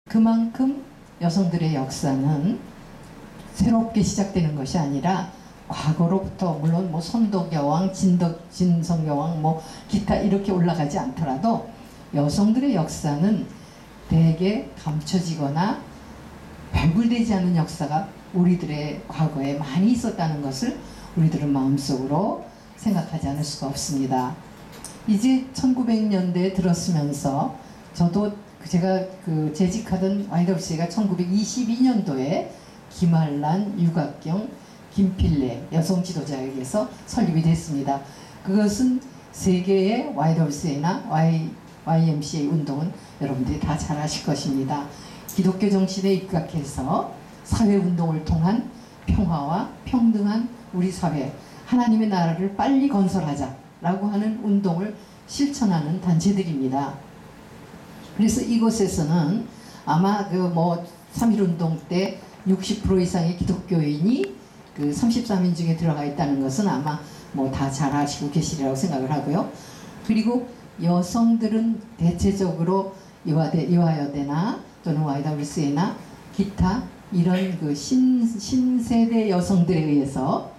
그만큼 여성들의 역사는 새롭게 시작되는 것이 아니라 과거로부터 물론 뭐 선덕여왕, 진성여왕 뭐 기타 이렇게 올라가지 않더라도 여성들의 역사는 대개 감춰지거나 발굴되지 않은 역사가 우리들의 과거에 많이 있었다는 것을 우리들은 마음속으로 생각하지 않을 수가 없습니다. 이제 1900년대에 들었으면서 저도 제가 재직하던 YWCA가 1922년도에 김한란, 유각경, 김필래 여성 지도자에게서 설립이 됐습니다. 그것은 세계의 YWCA나 YMCA 운동은 여러분들이 다 잘 아실 것입니다. 기독교 정신에 입각해서 사회운동을 통한 평화와 평등한 우리 사회, 하나님의 나라를 빨리 건설하자라고 하는 운동을 실천하는 단체들입니다. 그래서 이곳에서는 아마 3.1운동 때 60% 이상의 기독교인이 33인 중에 들어가 있다는 것은 아마 다 잘 아시고 계시리라고 생각을 하고요. 그리고 여성들은 대체적으로 이화여대나 또는 YWCA나 기타 이런 신세대 여성들에 의해서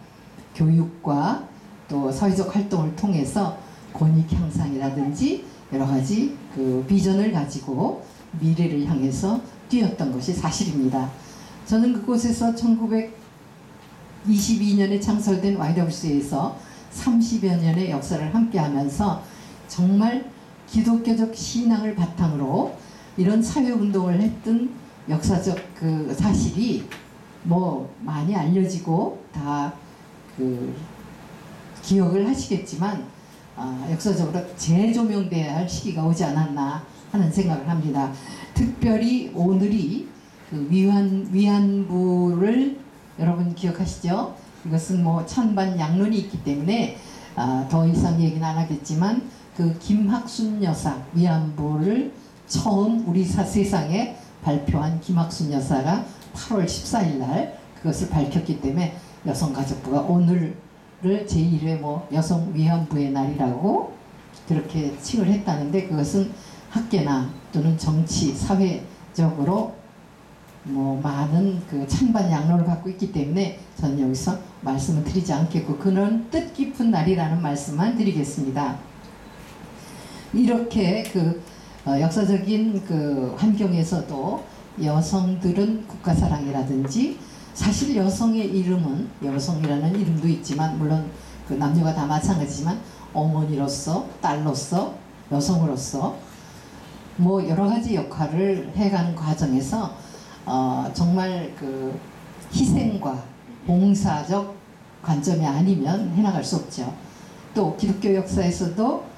교육과 또 사회적 활동을 통해서 권익 향상이라든지 여러 가지 비전을 가지고 미래를 향해서 뛰었던 것이 사실입니다. 저는 그곳에서 1922년에 창설된 YWCA에서 30여 년의 역사를 함께 하면서 정말 기독교적 신앙을 바탕으로 이런 사회운동을 했던 역사적 사실이 많이 알려지고 다 기억을 하시겠지만 역사적으로 재조명돼야 할 시기가 오지 않았나 하는 생각을 합니다. 특별히 오늘이 위안부를 여러분 기억하시죠? 이것은 찬반 양론이 있기 때문에 더 이상 얘기는 안 하겠지만 김학순 여사 위안부를 처음 우리 세상에 발표한 김학순 여사가 8월 14일 날 그것을 밝혔기 때문에 여성가족부가 오늘을 제1회 여성 위안부의 날이라고 그렇게 칭을 했다는데 그것은 학계나 또는 정치, 사회적으로 많은 찬반 양론을 갖고 있기 때문에 저는 여기서 말씀을 드리지 않겠고 그는 뜻깊은 날이라는 말씀만 드리겠습니다. 이렇게 역사적인 환경에서도 여성들은 국가사랑이라든지 사실 여성의 이름은 여성이라는 이름도 있지만 물론 남녀가 다 마찬가지지만 어머니로서 딸로서 여성으로서 여러 가지 역할을 해가는 과정에서 정말 희생과 봉사적 관점이 아니면 해나갈 수 없죠. 또 기독교 역사에서도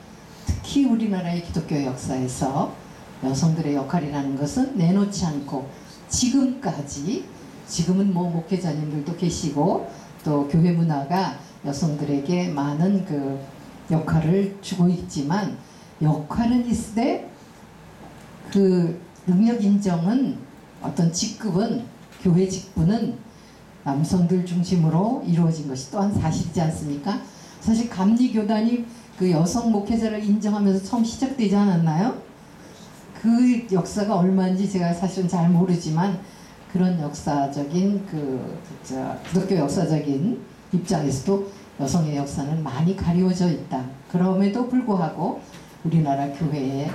특히 우리나라의 기독교 역사에서 여성들의 역할이라는 것은 내놓지 않고 지금까지 지금은 목회자님들도 계시고 또 교회 문화가 여성들에게 많은 역할을 주고 있지만 역할은 있으되 능력 인정은 어떤 직급은 교회 직분은 남성들 중심으로 이루어진 것이 또한 사실이지 않습니까? 사실 감리교단이 여성 목회자를 인정하면서 처음 시작되지 않았나요? 그 역사가 얼마인지 제가 사실은 잘 모르지만 그런 역사적인 기독교 역사적인 입장에서도 여성의 역사는 많이 가리워져 있다. 그럼에도 불구하고 우리나라 교회의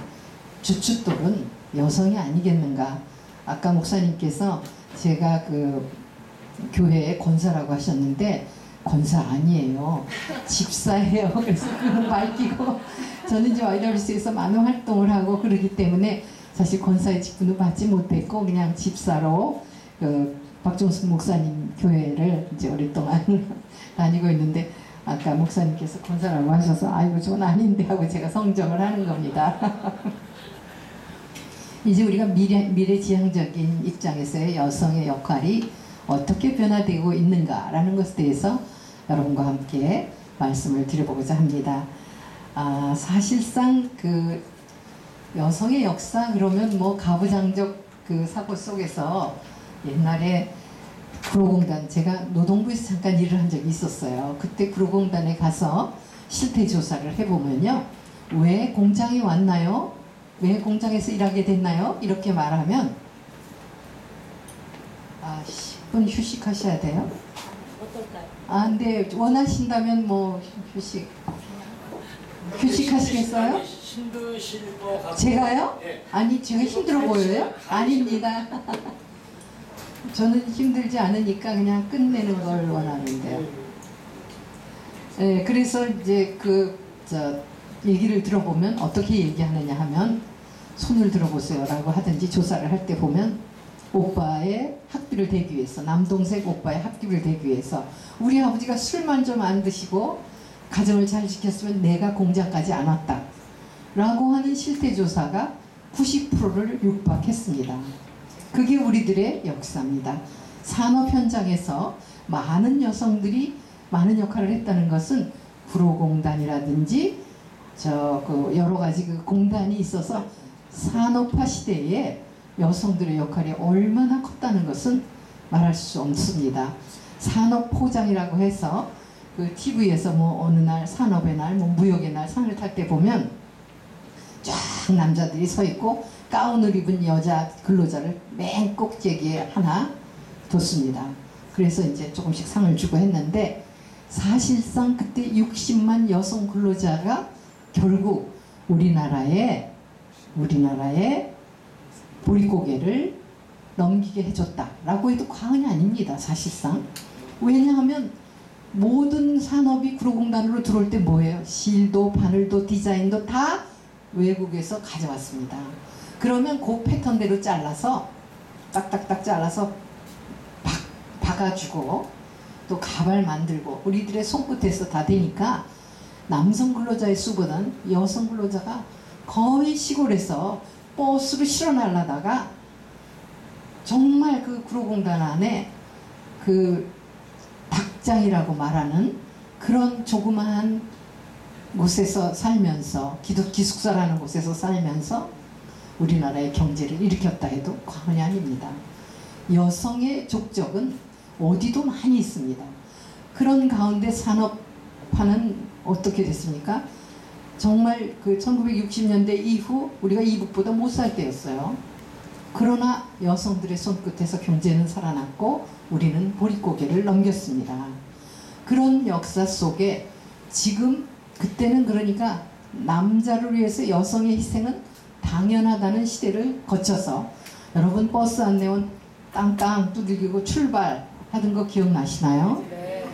주춧돌은 여성이 아니겠는가. 아까 목사님께서 제가 교회의 권사라고 하셨는데 권사 아니에요. 집사예요. 그래서 그걸 밝히고 저는 이제 YWCA에서 많은 활동을 하고 그러기 때문에 사실 권사의 직분을 받지 못했고 그냥 집사로 박종숙 목사님 교회를 이제 오랫동안 다니고 있는데 아까 목사님께서 권사라고 하셔서 아이고 저건 아닌데 하고 제가 성정을 하는 겁니다. 이제 우리가 미래지향적인 입장에서의 여성의 역할이 어떻게 변화되고 있는가라는 것에 대해서 여러분과 함께 말씀을 드려보고자 합니다. 사실상 여성의 역사 그러면 가부장적 사고 속에서 옛날에 구로공단 제가 노동부에서 잠깐 일을 한 적이 있었어요. 그때 구로공단에 가서 실태 조사를 해보면요. 왜 공장에 왔나요? 왜 공장에서 일하게 됐나요? 이렇게 말하면 아, 10분 휴식하셔야 돼요? 어떨까요? 아, 근데 원하신다면 뭐 휴식하시겠어요? 힘드실 것 같고. 제가요? 예. 아니, 제가 힘들어 보여요? 아닙니다. 저는 힘들지 않으니까 그냥 끝내는 걸 원하는데요. 네, 그래서 이제 얘기를 들어보면 어떻게 얘기하느냐 하면, 손을 들어보세요라고 하든지 조사를 할 때 보면, 오빠의 학비를 대기 위해서, 남동생 오빠의 학비를 대기 위해서 우리 아버지가 술만 좀 안 드시고 가정을 잘 지켰으면 내가 공장까지 안 왔다 라고 하는 실태조사가 90%를 육박했습니다. 그게 우리들의 역사입니다. 산업 현장에서 많은 여성들이 많은 역할을 했다는 것은 구로공단이라든지 여러 가지 그 공단이 있어서 산업화 시대에 여성들의 역할이 얼마나 컸다는 것은 말할 수 없습니다. 산업포장이라고 해서 그 TV에서 뭐 어느 날 산업의 날, 뭐 무역의 날 상을 탈 때 보면 쫙 남자들이 서 있고 가운을 입은 여자 근로자를 맨 꼭대기에 하나 뒀습니다. 그래서 이제 조금씩 상을 주고 했는데, 사실상 그때 60만 여성 근로자가 결국 우리나라에 보릿고개를 넘기게 해줬다라고 해도 과언이 아닙니다. 사실상. 왜냐하면 모든 산업이 구로공단으로 들어올 때 뭐예요? 실도, 바늘도, 디자인도 다 외국에서 가져왔습니다. 그러면 그 패턴대로 잘라서 딱딱딱 잘라서 박아주고 또 가발 만들고 우리들의 손끝에서 다 되니까 남성 근로자의 수보다는 여성 근로자가 거의 시골에서 버스로 실어 날라다가 정말 그 구로공단 안에 그 닭장이라고 말하는 그런 조그마한 곳에서 살면서, 기숙사라는 곳에서 살면서 우리나라의 경제를 일으켰다 해도 과언이 아닙니다. 여성의 족적은 어디도 많이 있습니다. 그런 가운데 산업화는 어떻게 됐습니까? 정말 그 1960년대 이후 우리가 이북보다 못 살 때였어요. 그러나 여성들의 손끝에서 경제는 살아났고 우리는 보릿고개를 넘겼습니다. 그런 역사 속에 지금, 그때는 그러니까 남자를 위해서 여성의 희생은 당연하다는 시대를 거쳐서, 여러분 버스 안내원 땅땅 두들기고 출발하던 거 기억나시나요? 네.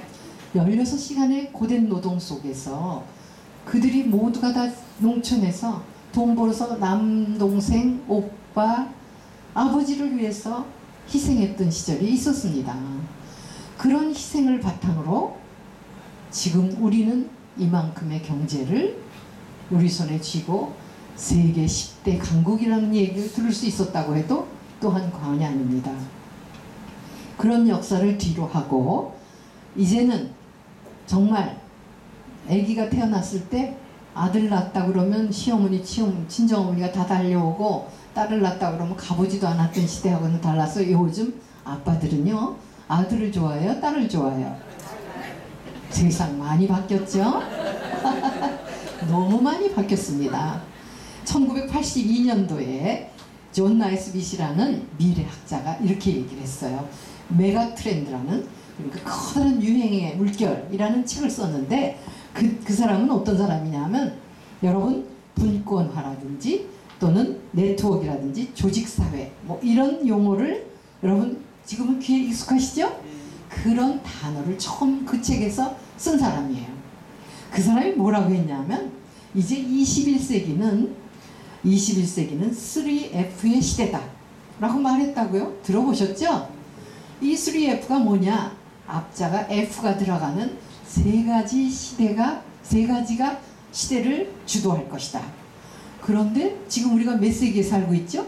16시간의 고된 노동 속에서 그들이 모두가 다 농촌에서 돈 벌어서 남동생, 오빠, 아버지를 위해서 희생했던 시절이 있었습니다. 그런 희생을 바탕으로 지금 우리는 이만큼의 경제를 우리 손에 쥐고 세계 10대 강국이라는 얘기를 들을 수 있었다고 해도 또한 과언이 아닙니다. 그런 역사를 뒤로 하고 이제는 정말 아기가 태어났을 때 아들 낳았다 그러면 시어머니, 친정어머니가 다 달려오고, 딸을 낳았다 그러면 가보지도 않았던 시대하고는 달라서 요즘 아빠들은요, 아들을 좋아해요? 딸을 좋아해요? 세상 많이 바뀌었죠? 너무 많이 바뀌었습니다. 1982년도에 존 나이스빗이라는 미래학자가 이렇게 얘기를 했어요. 메가 트렌드라는, 그러니까 커다란 유행의 물결이라는 책을 썼는데, 그 사람은 어떤 사람이냐면, 여러분 분권화라든지 또는 네트워크라든지 조직사회 뭐 이런 용어를 여러분 지금은 귀에 익숙하시죠? 그런 단어를 처음 그 책에서 쓴 사람이에요. 그 사람이 뭐라고 했냐면, 이제 21세기는 3F의 시대다 라고 말했다고요. 들어보셨죠? 이 3F가 뭐냐? 앞자가 F가 들어가는 세 가지가 시대를 주도할 것이다. 그런데 지금 우리가 몇 세기에 살고 있죠?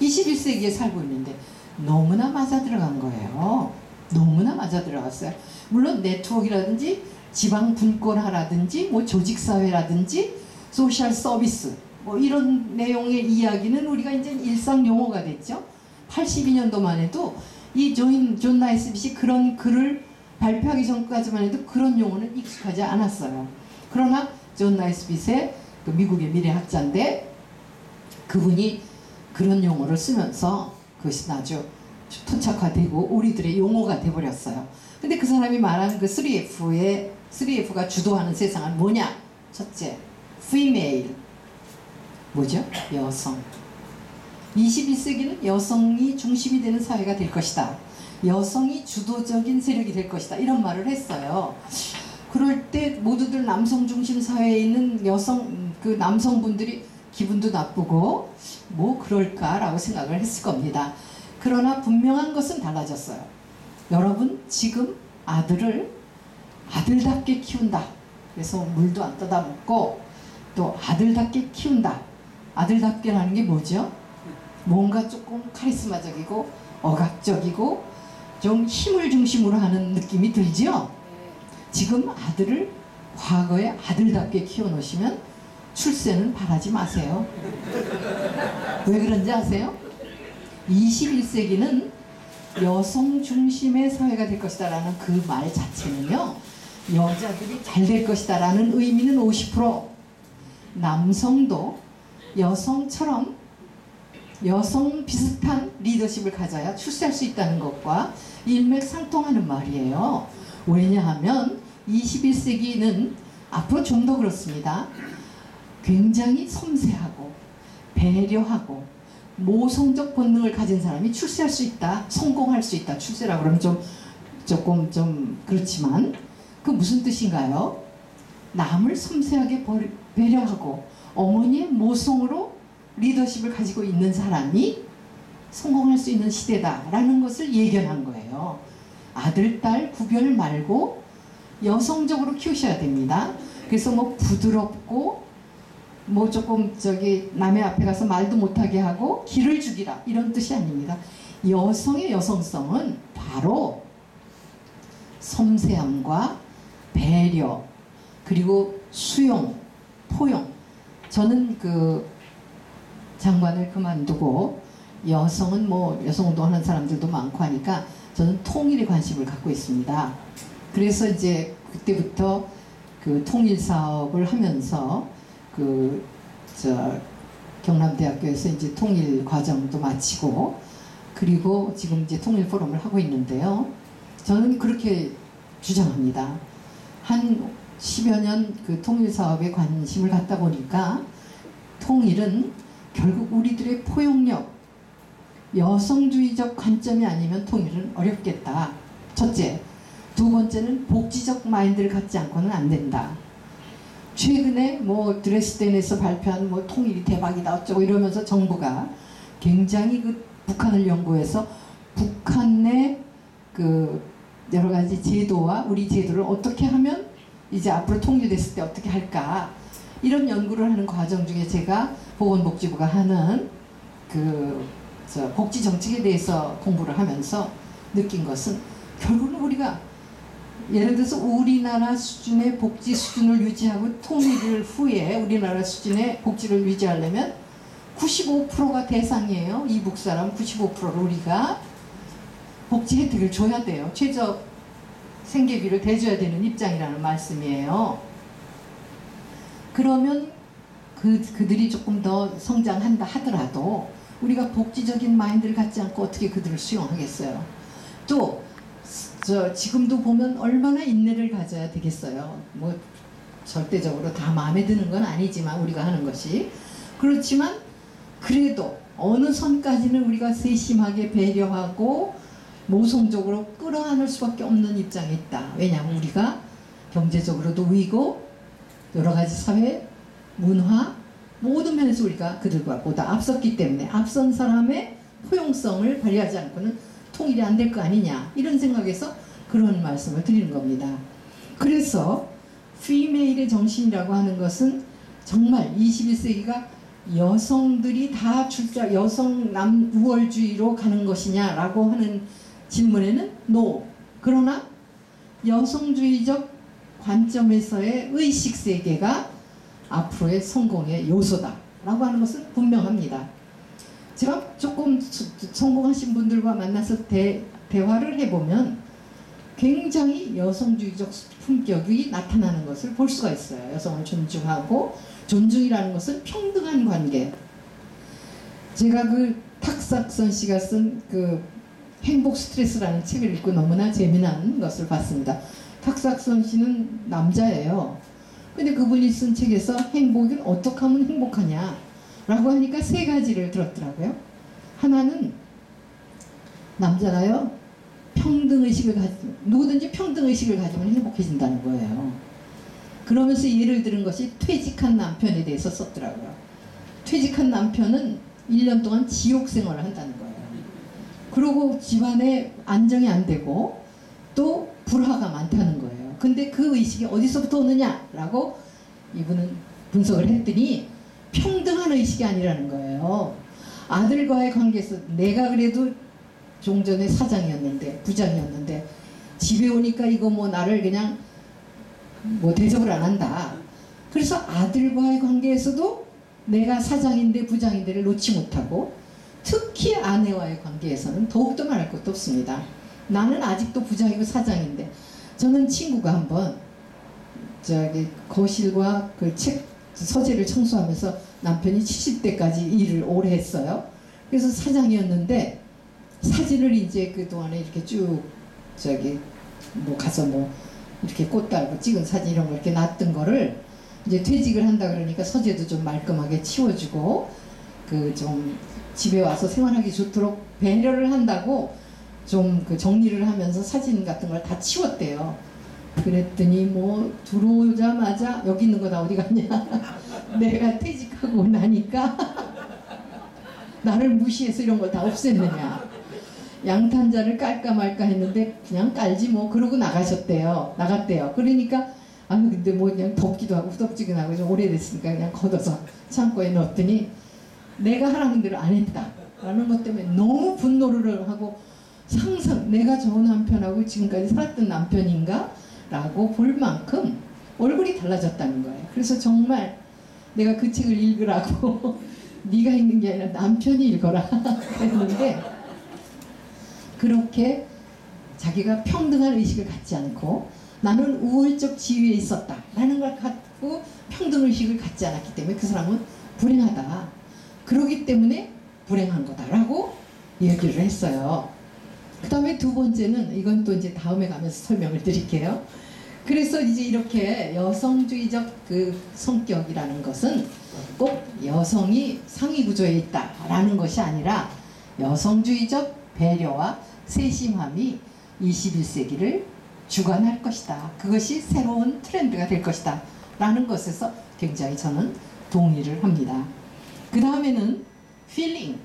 21세기에 살고 있는데 너무나 맞아 들어간 거예요. 너무나 맞아 들어갔어요. 물론 네트워크라든지 지방 분권화라든지 뭐 조직사회라든지 소셜 서비스 뭐 이런 내용의 이야기는 우리가 이제 일상 용어가 됐죠. 82년도만 해도 이 존 나이스빗이 그런 글을 발표하기 전까지만 해도 그런 용어는 익숙하지 않았어요. 그러나 존 나이스빗의 그 미국의 미래학자인데, 그분이 그런 용어를 쓰면서 그것이 아주 토착화되고 우리들의 용어가 돼버렸어요. 근데 그 사람이 말하는 그 3F가 주도하는 세상은 뭐냐? 첫째, female. 뭐죠? 여성. 21세기는 여성이 중심이 되는 사회가 될 것이다. 여성이 주도적인 세력이 될 것이다. 이런 말을 했어요. 그럴 때 모두들 남성 중심 사회에 있는 그 남성분들이 기분도 나쁘고 뭐 그럴까라고 생각을 했을 겁니다. 그러나 분명한 것은 달라졌어요. 여러분, 지금 아들답게 키운다. 그래서 물도 안 떠다 먹고 또 아들답게 키운다. 아들답게라는 게 뭐죠? 뭔가 조금 카리스마적이고 억압적이고 좀 힘을 중심으로 하는 느낌이 들죠? 지금 아들을 과거에 아들답게 키워놓으시면 출세는 바라지 마세요. 왜 그런지 아세요? 21세기는 여성 중심의 사회가 될 것이다 라는 그 말 자체는요, 여자들이 잘 될 것이다 라는 의미는 50%, 남성도 여성처럼 여성 비슷한 리더십을 가져야 출세할 수 있다는 것과 일맥상통하는 말이에요. 왜냐하면 21세기는 앞으로 좀 더 그렇습니다. 굉장히 섬세하고 배려하고 모성적 본능을 가진 사람이 출세할 수 있다, 성공할 수 있다. 출세라고 그러면 조금 그렇지만 그 무슨 뜻인가요? 남을 섬세하게 배려하고 어머니의 모성으로 리더십을 가지고 있는 사람이 성공할 수 있는 시대다라는 것을 예견한 거예요. 아들, 딸 구별 말고 여성적으로 키우셔야 됩니다. 그래서 뭐 부드럽고 뭐 조금 남의 앞에 가서 말도 못하게 하고 기를 죽이라 이런 뜻이 아닙니다. 여성의 여성성은 바로 섬세함과 배려 그리고 수용, 포용. 저는 그 장관을 그만두고 여성은 뭐 여성운동하는 사람들도 많고 하니까 저는 통일에 관심을 갖고 있습니다. 그래서 이제 그때부터 그 통일 사업을 하면서 경남대학교에서 이제 통일 과정도 마치고 그리고 지금 이제 통일 포럼을 하고 있는데요. 저는 그렇게 주장합니다. 한 10여 년 그 통일 사업에 관심을 갖다 보니까 통일은 결국 우리들의 포용력, 여성주의적 관점이 아니면 통일은 어렵겠다. 첫째. 두 번째는 복지적 마인드를 갖지 않고는 안 된다. 최근에 뭐 드레스덴에서 발표한 뭐 통일이 대박이다 어쩌고 이러면서 정부가 굉장히 그 북한을 연구해서 북한 내 그 여러 가지 제도와 우리 제도를 어떻게 하면 이제 앞으로 통일됐을 때 어떻게 할까 이런 연구를 하는 과정 중에 제가 보건복지부가 하는 복지 정책에 대해서 공부를 하면서 느낀 것은 결국은 우리가 예를 들어서 우리나라 수준의 복지 수준을 유지하고 통일 후에 우리나라 수준의 복지를 유지하려면 95%가 대상이에요. 이북 사람 95%를 우리가 복지 혜택을 줘야 돼요. 최저 생계비를 대줘야 되는 입장이라는 말씀이에요. 그러면 그들이 조금 더 성장한다 하더라도 우리가 복지적인 마인드를 갖지 않고 어떻게 그들을 수용하겠어요. 또 지금도 보면 얼마나 인내를 가져야 되겠어요. 뭐 절대적으로 다 마음에 드는 건 아니지만 우리가 하는 것이 그렇지만 그래도 어느 선까지는 우리가 세심하게 배려하고 모성적으로 끌어안을 수밖에 없는 입장에 있다. 왜냐하면 우리가 경제적으로도 위고 여러 가지 사회, 문화 모든 면에서 우리가 그들과 보다 앞섰기 때문에 앞선 사람의 포용성을 발휘하지 않고는 통일이 안 될 거 아니냐 이런 생각에서 그런 말씀을 드리는 겁니다. 그래서 피메일의 정신이라고 하는 것은 정말 21세기가 여성들이 다 여성 우월주의로 가는 것이냐라고 하는 질문에는 NO. 그러나 여성주의적 관점에서의 의식세계가 앞으로의 성공의 요소다라고 하는 것은 분명합니다. 제가 조금 성공하신 분들과 만나서 대화를 해보면 굉장히 여성주의적 품격이 나타나는 것을 볼 수가 있어요. 여성을 존중하고 존중이라는 것은 평등한 관계. 제가 그 탁삭선 씨가 쓴 행복 스트레스라는 책을 읽고 너무나 재미난 것을 봤습니다. 탁삭선 씨는 남자예요. 근데 그분이 쓴 책에서 행복은 어떻게 하면 행복하냐 라고 하니까 세 가지를 들었더라고요. 하나는 남자가요, 평등의식을 누구든지 평등의식을 가지면 행복해진다는 거예요. 그러면서 예를 들은 것이 퇴직한 남편에 대해서 썼더라고요. 퇴직한 남편은 1년 동안 지옥 생활을 한다는 거예요. 그리고 집안에 안정이 안 되고 또 불화가 많다는 거예요. 근데 그 의식이 어디서부터 오느냐라고 이분은 분석을 했더니 평등한 의식이 아니라는 거예요. 아들과의 관계에서 내가 그래도 종전에 사장이었는데, 부장이었는데 집에 오니까 이거 뭐 나를 그냥 뭐 대접을 안 한다. 그래서 아들과의 관계에서도 내가 사장인데 부장인데를 놓지 못하고, 특히 아내와의 관계에서는 더욱더 말할 것도 없습니다. 나는 아직도 부장이고 사장인데, 저는 친구가 한번 저기 거실과 그 책 서재를 청소하면서 남편이 70대까지 일을 오래 했어요. 그래서 사장이었는데 사진을 이제 그 동안에 이렇게 쭉 저기 뭐 가서 뭐 이렇게 꽃 달고 찍은 사진 이런 거 이렇게 놨던 거를 이제 퇴직을 한다 그러니까 서재도 좀 말끔하게 치워주고 그 좀 집에 와서 생활하기 좋도록 배려를 한다고 좀 그 정리를 하면서 사진 같은 걸 다 치웠대요. 그랬더니 뭐 들어오자마자 여기 있는 거 다 어디 갔냐 내가 퇴직하고 나니까 나를 무시해서 이런 걸 다 없앴느냐, 양탄자를 깔까 말까 했는데 그냥 깔지 뭐, 그러고 나갔대요. 그러니까 아유 근데 뭐 그냥 덥기도 하고 후덥지근하고 좀 오래됐으니까 그냥 걷어서 창고에 넣었더니 내가 하라는 대로 안 했다 라는 것 때문에 너무 분노를 하고, 상상 내가 저 남편하고 지금까지 살았던 남편인가 라고 볼 만큼 얼굴이 달라졌다는 거예요. 그래서 정말 내가 그 책을 읽으라고 네가 읽는 게 아니라 남편이 읽어라 했는데, 그렇게 자기가 평등한 의식을 갖지 않고 나는 우월적 지위에 있었다 라는 걸 갖고 평등의식을 갖지 않았기 때문에 그 사람은 불행하다, 그러기 때문에 불행한 거다 라고 얘기를 했어요. 그 다음에 두 번째는, 이건 또 이제 다음에 가면서 설명을 드릴게요. 그래서 이제 이렇게 여성주의적 그 성격이라는 것은 꼭 여성이 상위 구조에 있다라는 것이 아니라 여성주의적 배려와 세심함이 21세기를 주관할 것이다. 그것이 새로운 트렌드가 될 것이다 라는 것에서 굉장히 저는 동의를 합니다. 그 다음에는 feeling,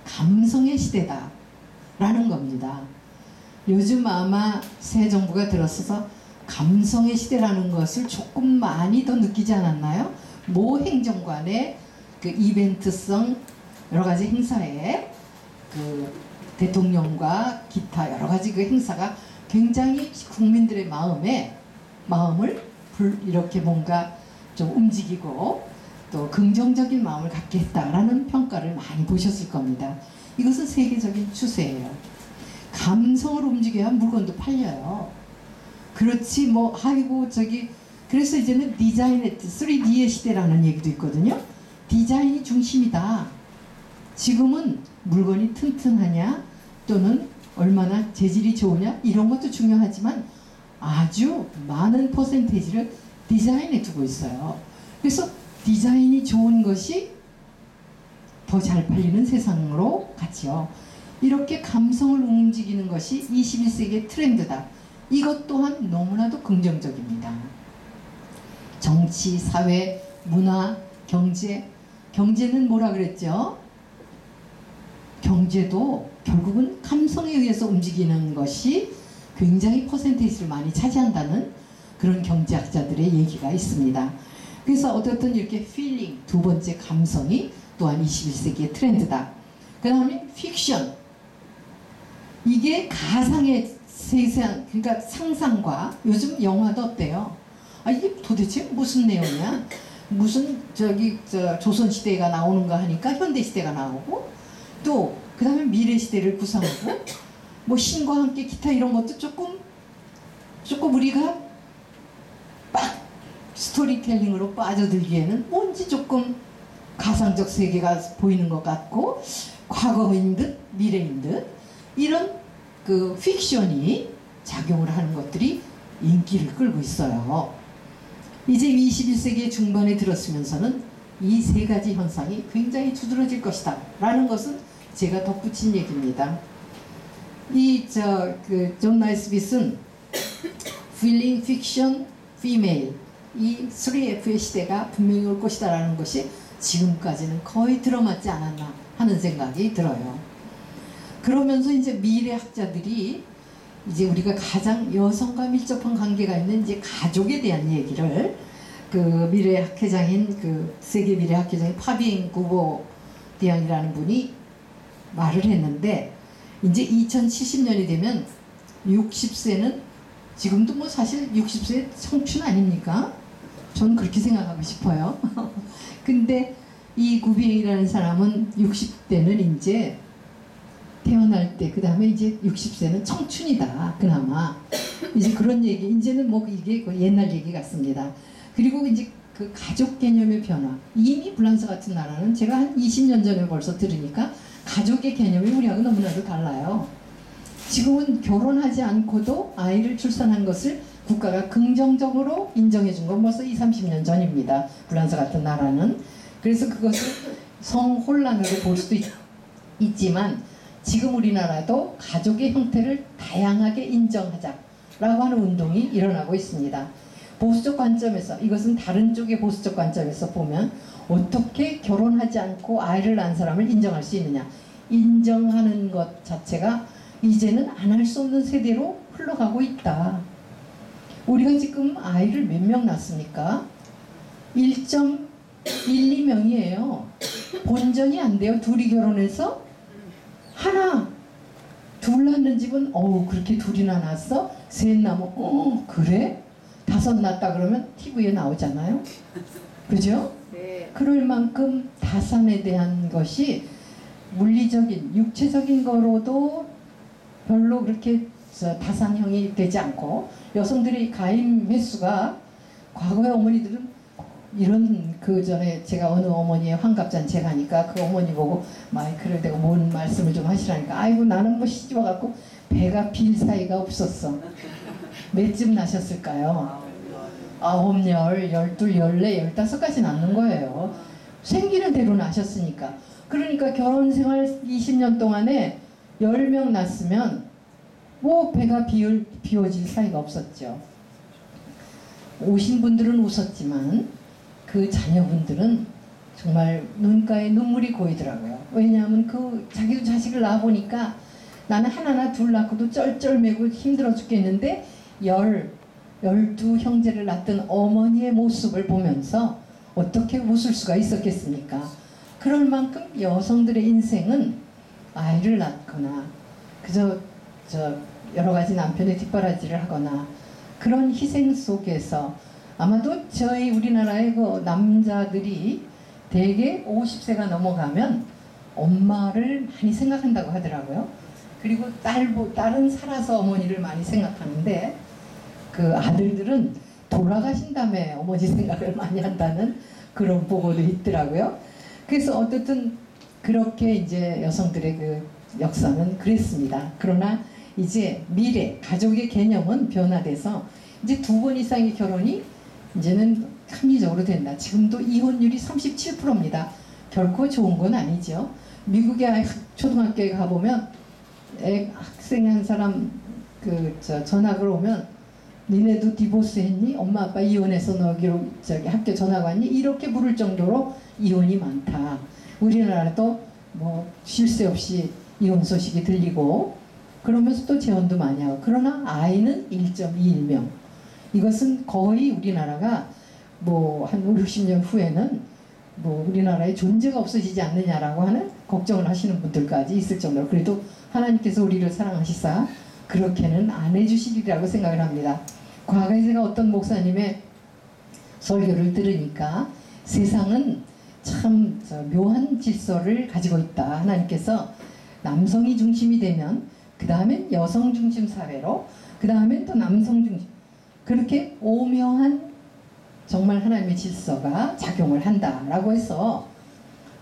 감성의 시대다 라는 겁니다. 요즘 아마 새 정부가 들어서서 감성의 시대라는 것을 조금 많이 더 느끼지 않았나요? 모 행정관의 그 이벤트성 여러 가지 행사에 그 대통령과 기타 여러 가지 그 행사가 굉장히 국민들의 마음을 이렇게 뭔가 좀 움직이고 또 긍정적인 마음을 갖게 했다라는 평가를 많이 보셨을 겁니다. 이것은 세계적인 추세예요. 감성을 움직여야 물건도 팔려요. 그렇지 뭐 아이고 저기, 그래서 이제는 디자인의 3D의 시대라는 얘기도 있거든요. 디자인이 중심이다. 지금은 물건이 튼튼하냐 또는 얼마나 재질이 좋으냐 이런 것도 중요하지만 아주 많은 퍼센테이지를 디자인에 두고 있어요. 그래서 디자인이 좋은 것이 더 잘 팔리는 세상으로 갔죠. 이렇게 감성을 움직이는 것이 21세기의 트렌드다. 이것 또한 너무나도 긍정적입니다. 정치, 사회, 문화, 경제는 뭐라 그랬죠? 경제도 결국은 감성에 의해서 움직이는 것이 굉장히 퍼센테이지를 많이 차지한다는 그런 경제학자들의 얘기가 있습니다. 그래서 어쨌든 이렇게 feeling, 두 번째 감성이 또한 21세기의 트렌드다. 그 다음에 픽션, 이게 가상의 세상, 그러니까 상상과, 요즘 영화도 어때요? 아 이게 도대체 무슨 내용이야? 무슨 조선시대가 나오는가 하니까 현대시대가 나오고, 또 그 다음에 미래시대를 구상하고, 뭐 신과 함께 기타 이런 것도 조금 우리가 막 스토리텔링으로 빠져들기에는 뭔지 조금 가상적 세계가 보이는 것 같고, 과거인 듯 미래인 듯, 이런 그 픽션이 작용을 하는 것들이 인기를 끌고 있어요. 이제 21세기 중반에 들었으면서는 이 세 가지 현상이 굉장히 두드러질 것이다 라는 것은 제가 덧붙인 얘기입니다. 존 나이스빗은 Feeling Fiction Female 이 3F의 시대가 분명히 올 것이다 라는 것이 지금까지는 거의 들어맞지 않았나 하는 생각이 들어요. 그러면서 이제 미래학자들이 이제 우리가 가장 여성과 밀접한 관계가 있는 이제 가족에 대한 얘기를 그 미래학회장인 그 세계 미래학회장인 파비앙 구보 대왕이라는 분이 말을 했는데 이제 2070년이 되면 60세는 지금도 뭐 사실 60세 청춘 아닙니까? 저는 그렇게 생각하고 싶어요. 근데 이 구비행이라는 사람은 60대는 이제 태어날 때, 그 다음에 이제 60세는 청춘이다. 그나마. 이제 그런 얘기, 이제는 뭐 이게 옛날 얘기 같습니다. 그리고 이제 그 가족 개념의 변화. 이미 프랑스 같은 나라는 제가 한 20년 전에 벌써 들으니까 가족의 개념이 우리하고 너무나도 달라요. 지금은 결혼하지 않고도 아이를 출산한 것을 국가가 긍정적으로 인정해 준 건 벌써 20, 30년 전입니다. 프랑스 같은 나라는. 그래서 그것을 성혼란으로 볼 수도 있지만 지금 우리나라도 가족의 형태를 다양하게 인정하자라고 하는 운동이 일어나고 있습니다. 보수적 관점에서, 이것은 다른 쪽의 보수적 관점에서 보면 어떻게 결혼하지 않고 아이를 낳은 사람을 인정할 수 있느냐. 인정하는 것 자체가 이제는 안 할 수 없는 세대로 흘러가고 있다. 우리가 지금 아이를 몇 명 낳습니까? 1.12명이에요. 본전이 안 돼요. 둘이 결혼해서 하나, 둘 낳는 집은 그렇게 둘이나 낳았어? 셋 낳으면 그래? 다섯 낳았다 그러면 TV에 나오잖아요. 그죠? 네. 그럴 만큼 다산에 대한 것이 물리적인, 육체적인 거로도 별로 그렇게 다산형이 되지 않고 여성들의 가임 횟수가 과거의 어머니들은 이런 그 전에 제가 어느 어머니의 환갑잔치에 가니까 그 어머니 보고 마이크를 대고 뭔 말씀을 좀 하시라니까 아이고 나는 뭐 시집 와갖고 배가 빌 사이가 없었어. 몇쯤 나셨을까요? 9, 10, 12, 14, 15까지 낳는 거예요. 생기는 대로 나셨으니까. 그러니까 결혼 생활 20년 동안에 10명 낳았으면 뭐 배가 비워질 사이가 없었죠. 오신 분들은 웃었지만 그 자녀분들은 정말 눈가에 눈물이 고이더라고요. 왜냐하면 그 자기도 자식을 낳아보니까 나는 하나나 둘 낳고도 쩔쩔매고 힘들어 죽겠는데 12 형제를 낳던 어머니의 모습을 보면서 어떻게 웃을 수가 있었겠습니까? 그럴 만큼 여성들의 인생은 아이를 낳거나 그저 여러 가지 남편의 뒷바라지를 하거나 그런 희생 속에서 아마도 저희 우리나라의 그 남자들이 대개 50세가 넘어가면 엄마를 많이 생각한다고 하더라고요. 그리고 딸은 살아서 어머니를 많이 생각하는데 그 아들들은 돌아가신 다음에 어머니 생각을 많이 한다는 그런 보고도 있더라고요. 그래서 어쨌든 그렇게 이제 여성들의 그 역사는 그랬습니다. 그러나 이제 미래 가족의 개념은 변화돼서 이제 2번 이상의 결혼이 이제는 합리적으로 된다. 지금도 이혼율이 37%입니다. 결코 좋은 건 아니죠. 미국의 초등학교에 가보면 학생 한 사람 전학을 오면 니네도 디보스 했니? 엄마 아빠 이혼해서 너 여기로 학교 전학 왔니? 이렇게 물을 정도로 이혼이 많다. 우리나라도 뭐 쉴 새 없이 이혼 소식이 들리고 그러면서 또 재혼도 많이 하고 그러나 아이는 1.21명. 이것은 거의 우리나라가 뭐 한 5, 60년 후에는 뭐 우리나라의 존재가 없어지지 않느냐라고 하는 걱정을 하시는 분들까지 있을 정도로 그래도 하나님께서 우리를 사랑하시사 그렇게는 안 해주시리라고 생각을 합니다. 과거에 제가 어떤 목사님의 설교를 들으니까 세상은 참 묘한 질서를 가지고 있다. 하나님께서 남성이 중심이 되면 그 다음엔 여성 중심 사회로 그 다음엔 또 남성 중심 그렇게 오묘한 정말 하나님의 질서가 작용을 한다라고 해서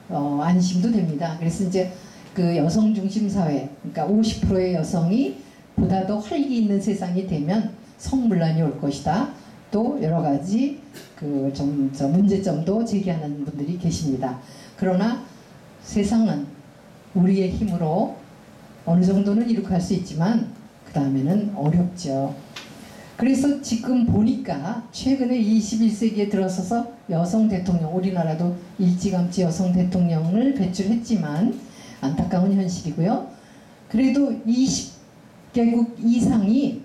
안심도 됩니다. 그래서 이제 그 여성 중심 사회, 그러니까 50%의 여성이 보다 더 활기 있는 세상이 되면 성문란이 올 것이다. 또 여러 가지 저 문제점도 제기하는 분들이 계십니다. 그러나 세상은 우리의 힘으로 어느 정도는 이룩할 수 있지만 그 다음에는 어렵죠. 그래서 지금 보니까 최근에 21세기에 들어서서 여성 대통령, 우리나라도 일찌감치 여성 대통령을 배출했지만 안타까운 현실이고요. 그래도 20개국 이상이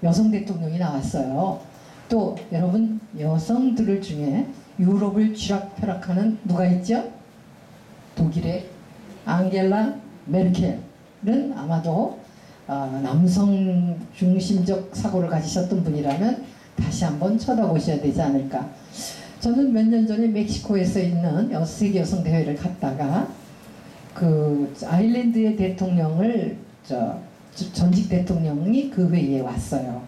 여성 대통령이 나왔어요. 또 여러분 여성들 중에 유럽을 쥐락펴락하는 누가 있죠? 독일의 앙겔라 메르켈은 아마도 남성 중심적 사고를 가지셨던 분이라면 다시 한번 쳐다보셔야 되지 않을까. 저는 몇 년 전에 멕시코에서 있는 세계 여성 대회를 갔다가 그 아일랜드의 대통령을 전직 대통령이 그 회의에 왔어요.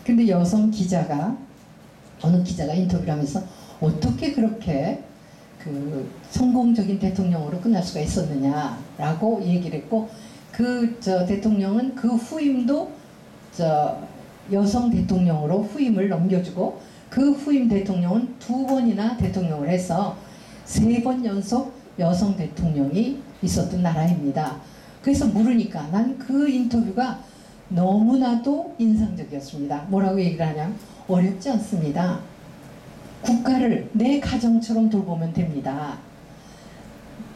근데 여성 기자가 어느 기자가 인터뷰를 하면서 어떻게 그렇게 그 성공적인 대통령으로 끝날 수가 있었느냐라고 얘기를 했고 대통령은 그 후임도 여성 대통령으로 후임을 넘겨주고 그 후임 대통령은 2번이나 대통령을 해서 3번 연속 여성 대통령이 있었던 나라입니다. 그래서 물으니까 난 그 인터뷰가 너무나도 인상적이었습니다. 뭐라고 얘기를 하냐면 어렵지 않습니다. 국가를 내 가정처럼 돌보면 됩니다.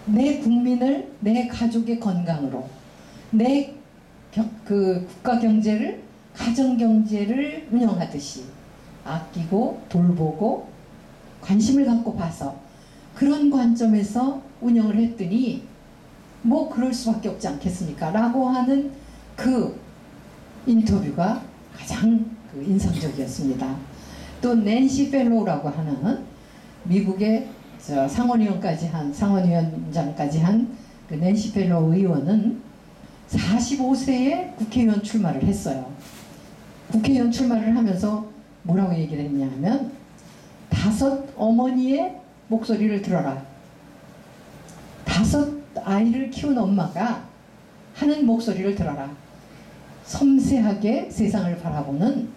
내 국민을 내 가족의 건강으로 내 국가 경제를 가정 경제를 운영하듯이 아끼고 돌보고 관심을 갖고 봐서 그런 관점에서 운영을 했더니 뭐 그럴 수밖에 없지 않겠습니까? 라고 하는 그 인터뷰가 가장 인상적이었습니다. 또 낸시 펠로우라고 하는 미국의 상원위원장까지 한 그 낸시 펠로우 의원은 45세에 국회의원 출마를 했어요. 국회의원 출마를 하면서 뭐라고 얘기를 했냐면 5 어머니의 목소리를 들어라. 5 아이를 키운 엄마가 하는 목소리를 들어라. 섬세하게 세상을 바라보는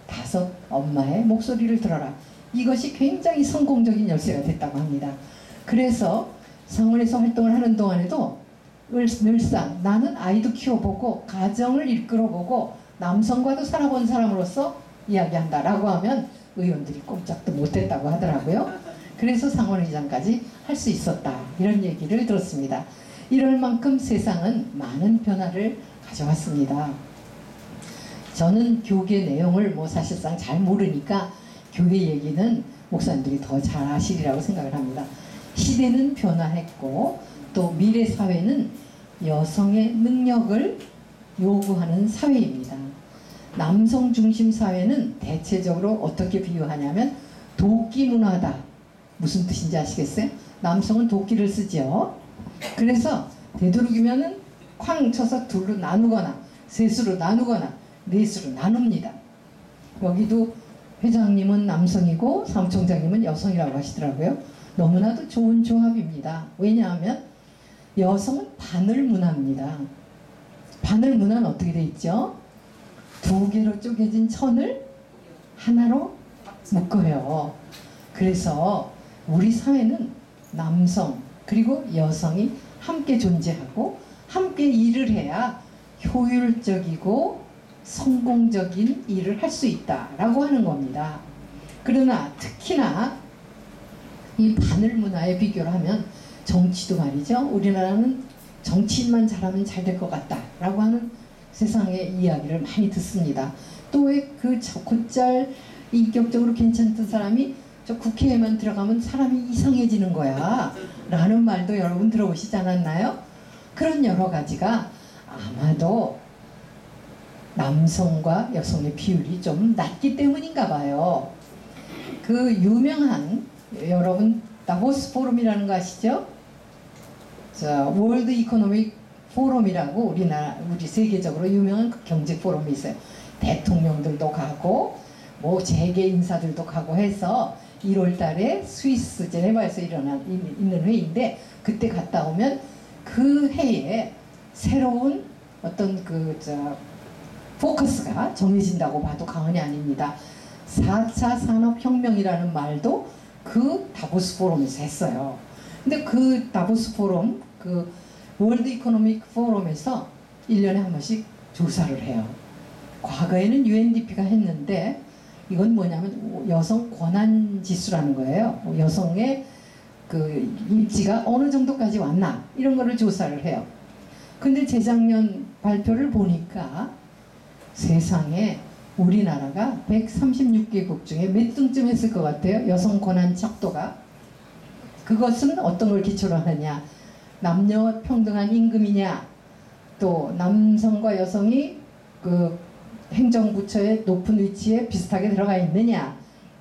5 엄마의 목소리를 들어라. 이것이 굉장히 성공적인 열쇠가 됐다고 합니다. 그래서 상원에서 활동을 하는 동안에도 늘상 나는 아이도 키워보고 가정을 이끌어보고 남성과도 살아본 사람으로서 이야기한다라고 하면 의원들이 꼼짝도 못했다고 하더라고요. 그래서 상원의장까지 할 수 있었다. 이런 얘기를 들었습니다. 이럴 만큼 세상은 많은 변화를 가져왔습니다. 저는 교계 내용을 사실상 잘 모르니까 교회 얘기는 목사님들이 더 잘 아시리라고 생각을 합니다. 시대는 변화했고 또 미래 사회는 여성의 능력을 요구하는 사회입니다. 남성 중심 사회는 대체적으로 어떻게 비유하냐면 도끼 문화다. 무슨 뜻인지 아시겠어요? 남성은 도끼를 쓰죠. 그래서 되도록이면은 쾅 쳐서 2로 나누거나 3수로 나누거나 4수로 나눕니다. 여기도 회장님은 남성이고 사무총장님은 여성이라고 하시더라고요. 너무나도 좋은 조합입니다. 왜냐하면 여성은 바늘 문화입니다. 바늘 문화는 어떻게 돼 있죠? 2개로 쪼개진 천을 하나로 묶어요. 그래서 우리 사회는 남성 그리고 여성이 함께 존재하고 함께 일을 해야 효율적이고 성공적인 일을 할 수 있다라고 하는 겁니다. 그러나 특히나 이 바늘 문화에 비교를 하면 정치도 말이죠. 우리나라는 정치인만 잘하면 잘 될 것 같다라고 하는 세상의 이야기를 많이 듣습니다. 또 왜 곧잘 인격적으로 괜찮던 사람이 저 국회에만 들어가면 사람이 이상해지는 거야 라는 말도 여러분 들어보시지 않았나요? 그런 여러 가지가 아마도 남성과 여성의 비율이 좀 낮기 때문인가 봐요. 그 유명한 여러분 다보스 포럼이라는 거 아시죠? 월드 이코노믹 포럼이라고 우리 세계적으로 유명한 그 경제 포럼이 있어요. 대통령들도 가고 재계 인사들도 가고 해서 1월 달에 스위스 제네바에서 있는 회의인데 그때 갔다 오면 그 해에 새로운 어떤 포커스가 정해진다고 봐도 과언이 아닙니다. 4차 산업혁명이라는 말도 그 다보스 포럼에서 했어요. 근데 그 다보스 포럼, 그 월드 이코노믹 포럼에서 1년에 한 번씩 조사를 해요. 과거에는 UNDP가 했는데 이건 뭐냐면 여성 권한 지수라는 거예요. 여성의 그 입지가 어느 정도까지 왔나 이런 거를 조사를 해요. 근데 재작년 발표를 보니까 세상에 우리나라가 136개국 중에 몇 등쯤 했을 것 같아요? 여성 권한 척도가. 그것은 어떤 걸 기초로 하느냐, 남녀 평등한 임금이냐, 또 남성과 여성이 그 행정부처의 높은 위치에 비슷하게 들어가 있느냐,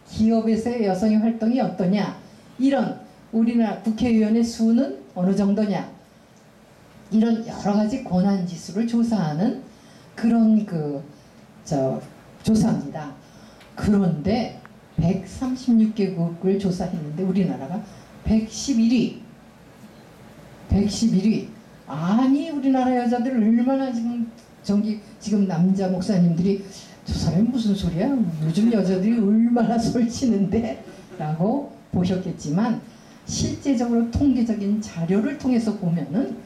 기업에서의 여성의 활동이 어떠냐, 이런 우리나라 국회의원의 수는 어느 정도냐, 이런 여러 가지 권한 지수를 조사하는 그런 조사입니다. 그런데 136개국을 조사했는데 우리나라가 111위. 아니 우리나라 여자들 얼마나 지금 남자 목사님들이 저 사람이 무슨 소리야? 요즘 여자들이 얼마나 솔치는데? 라고 보셨겠지만 실제적으로 통계적인 자료를 통해서 보면은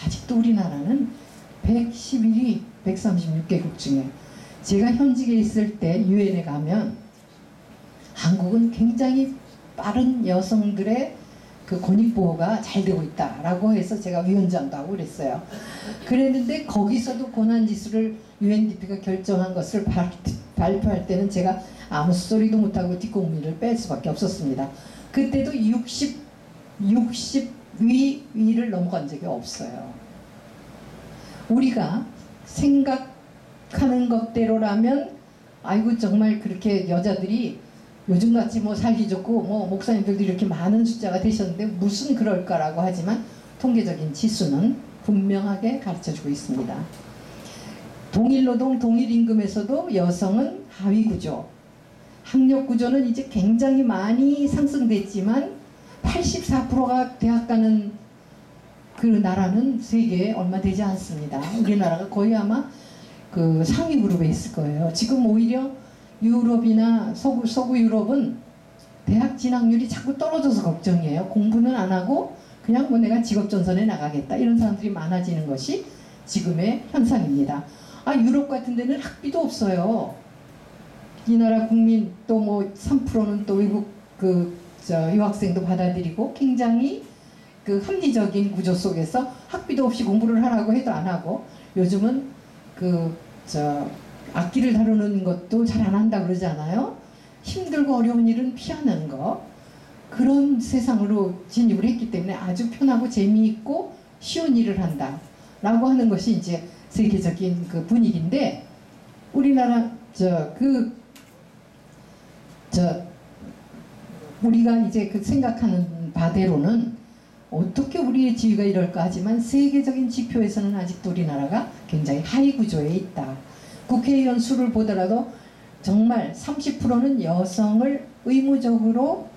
아직도 우리나라는 111위 136개국 중에, 제가 현직에 있을 때 유엔에 가면 한국은 굉장히 빠른 여성들의 그 권익보호가 잘 되고 있다라고 해서 제가 위원장도 하고 그랬어요. 그랬는데 거기서도 권한지수를 UNDP가 결정한 것을 발표할 때는 제가 아무 소리도 못하고 뒷공문을 뺄 수밖에 없었습니다. 그때도 60위를 넘어간 적이 없어요. 우리가 생각하는 것대로라면 아이고 정말 그렇게 여자들이 요즘같이 뭐 살기 좋고 뭐 목사님들도 이렇게 많은 숫자가 되셨는데 무슨 그럴까라고 하지만 통계적인 지수는 분명하게 가르쳐주고 있습니다. 동일노동 동일임금에서도 여성은 하위구조, 학력구조는 이제 굉장히 많이 상승됐지만 84%가 대학 가는 그 나라는 세계에 얼마 되지 않습니다. 우리나라가 거의 아마 그 상위 그룹에 있을 거예요. 지금 오히려 유럽이나 서구 유럽은 대학 진학률이 자꾸 떨어져서 걱정이에요. 공부는 안 하고 그냥 뭐 내가 직업전선에 나가겠다 이런 사람들이 많아지는 것이 지금의 현상입니다. 유럽 같은 데는 학비도 없어요. 이 나라 국민 또 뭐 3%는 또 외국 유학생도 받아들이고 굉장히 그 합리적인 구조 속에서 학비도 없이 공부를 하라고 해도 안 하고, 요즘은 악기를 다루는 것도 잘 안 한다 그러잖아요. 힘들고 어려운 일은 피하는 거, 그런 세상으로 진입을 했기 때문에 아주 편하고 재미있고 쉬운 일을 한다 라고 하는 것이 이제 세계적인 그 분위기인데, 우리나라 우리가 이제 그 생각하는 바대로는 어떻게 우리의 지위가 이럴까 하지만 세계적인 지표에서는 아직도 우리나라가 굉장히 하위 구조에 있다. 국회의원 수를 보더라도 정말 30%는 여성을 의무적으로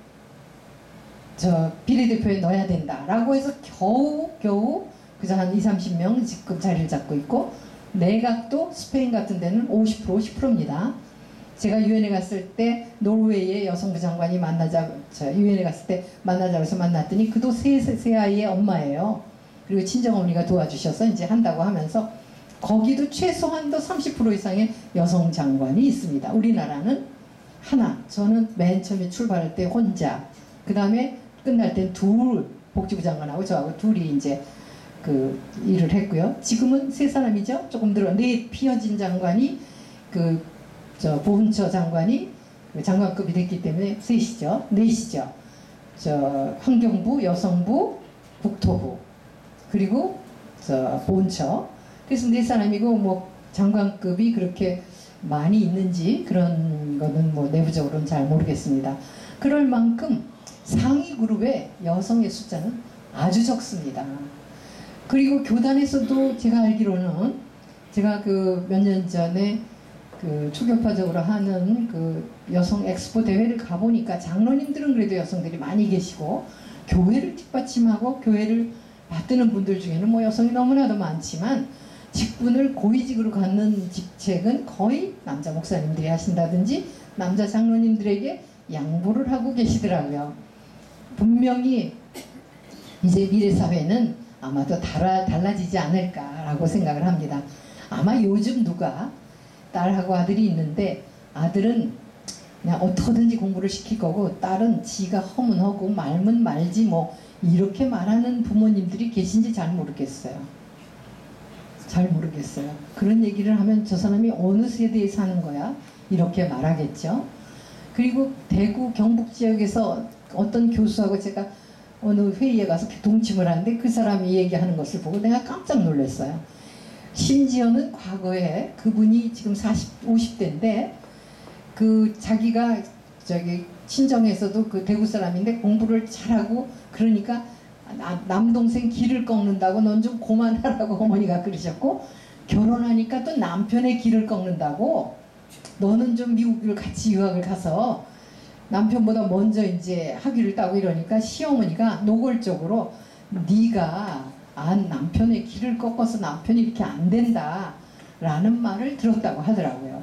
비례대표에 넣어야 된다라고 해서 겨우 그저 한 20-30명 지금 자리를 잡고 있고, 내각도 스페인 같은 데는 50%입니다. 제가 유엔에 갔을 때 노르웨이의 여성부 장관이 유엔에 갔을 때 만나자고 해서 만났더니 그도 세 아이의 엄마예요. 그리고 친정어머니가 도와주셔서 이제 한다고 하면서 거기도 최소한도 30% 이상의 여성 장관이 있습니다. 우리나라는 하나, 저는 맨 처음에 출발할 때 혼자, 그 다음에 끝날 땐 복지부 장관하고 저하고 둘이 이제 그 일을 했고요. 지금은 세 사람이죠. 조금 피어진 장관이 보훈처 장관이 장관급이 됐기 때문에 넷이죠. 환경부, 여성부, 국토부, 그리고 보훈처. 그래서 네 사람이고 뭐 장관급이 그렇게 많이 있는지 그런 거는 뭐 내부적으로는 잘 모르겠습니다. 그럴 만큼 상위 그룹의 여성의 숫자는 아주 적습니다. 그리고 교단에서도 제가 알기로는, 제가 그 몇 년 전에 그 초교파적으로 하는 그 여성 엑스포 대회를 가보니까 장로님들은 그래도 여성들이 많이 계시고, 교회를 뒷받침하고 교회를 받드는 분들 중에는 뭐 여성이 너무나도 많지만 직분을 고위직으로 갖는 직책은 거의 남자 목사님들이 하신다든지 남자 장로님들에게 양보를 하고 계시더라고요. 분명히 이제 미래사회는 아마도 달라지지 않을까라고 생각을 합니다. 아마 요즘 누가 딸하고 아들이 있는데 아들은 그냥 어떻게든지 공부를 시킬 거고 딸은 지가 허문 하고 말면 말지 뭐 이렇게 말하는 부모님들이 계신지 잘 모르겠어요. 잘 모르겠어요. 그런 얘기를 하면 저 사람이 어느 세대에 사는 거야? 이렇게 말하겠죠. 그리고 대구 경북 지역에서 어떤 교수하고 제가 어느 회의에 가서 동침을 하는데 그 사람이 얘기하는 것을 보고 내가 깜짝 놀랐어요. 심지어는 과거에 그분이 지금 50대인데 그 자기가 저기 친정에서도 그 대구 사람인데 공부를 잘하고 그러니까 남동생 길을 꺾는다고 넌 좀 그만하라고 어머니가 그러셨고 결혼하니까 또 남편의 길을 꺾는다고 너는 좀 미국을 같이 유학을 가서 남편보다 먼저 이제 학위를 따고 이러니까 시어머니가 노골적으로 네가 남편의 길을 꺾어서 남편이 이렇게 안 된다 라는 말을 들었다고 하더라고요.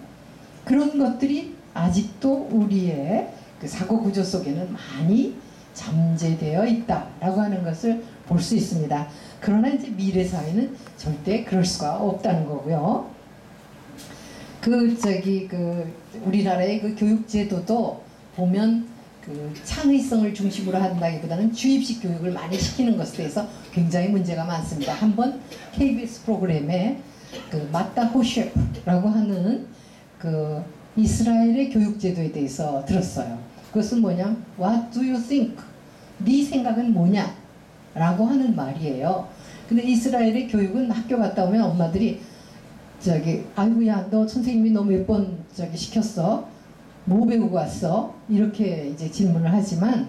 그런 것들이 아직도 우리의 그 사고 구조 속에는 많이 잠재되어 있다라고 하는 것을 볼 수 있습니다. 그러나 이제 미래 사회는 절대 그럴 수가 없다는 거고요. 우리나라의 그 교육 제도도 보면 그 창의성을 중심으로 한다기보다는 주입식 교육을 많이 시키는 것에 대해서 굉장히 문제가 많습니다. 한번 KBS 프로그램에 그 마타 호셰프라고 하는 그 이스라엘의 교육 제도에 대해서 들었어요. 그것은 뭐냐? What do you think? 네 생각은 뭐냐? 라고 하는 말이에요. 근데 이스라엘의 교육은 학교 갔다 오면 엄마들이 아이고야 너 선생님이 너 몇 번 시켰어? 뭐 배우고 왔어? 이렇게 이제 질문을 하지만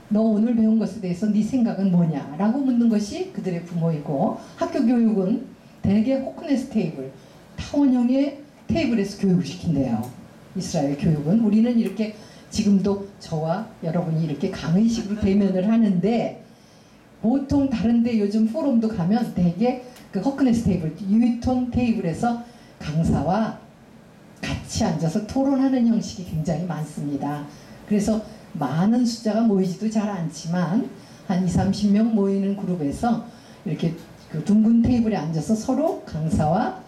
너 오늘 배운 것에 대해서 네 생각은 뭐냐? 라고 묻는 것이 그들의 부모이고 학교 교육은 대개 호크네스 테이블, 타원형의 테이블에서 교육을 시킨대요. 이스라엘 교육은. 우리는 이렇게 지금도 저와 여러분이 이렇게 강의식으로 대면을 하는데 보통 다른데 요즘 포럼도 가면 대개 그 허크네스 테이블, 유이톤 테이블에서 강사와 같이 앉아서 토론하는 형식이 굉장히 많습니다. 그래서 많은 숫자가 모이지도 잘 않지만 한 20-30명 모이는 그룹에서 이렇게 그 둥근 테이블에 앉아서 서로 강사와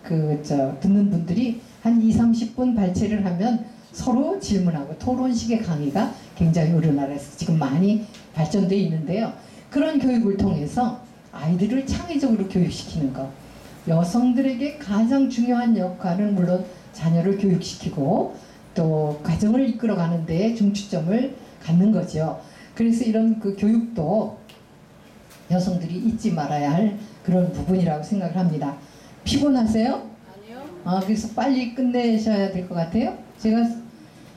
듣는 분들이 한 20-30분 발제를 하면 서로 질문하고 토론식의 강의가 굉장히 우리나라에서 지금 많이 발전되어 있는데요. 그런 교육을 통해서 아이들을 창의적으로 교육시키는 것. 여성들에게 가장 중요한 역할은 물론 자녀를 교육시키고 또 가정을 이끌어가는 데에 중추점을 갖는 거죠. 그래서 이런 그 교육도 여성들이 잊지 말아야 할 그런 부분이라고 생각을 합니다. 피곤하세요? 아니요. 그래서 빨리 끝내셔야 될 것 같아요. 제가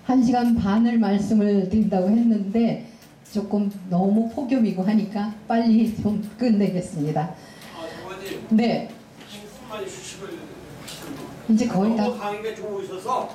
1시간 반을 말씀을 드린다고 했는데 조금 너무 폭염이고 하니까 빨리 좀 끝내겠습니다. 장관님. 네. 한숨 많이 쉬시고 이제 거의 다 너무 강의가 좀 오셔서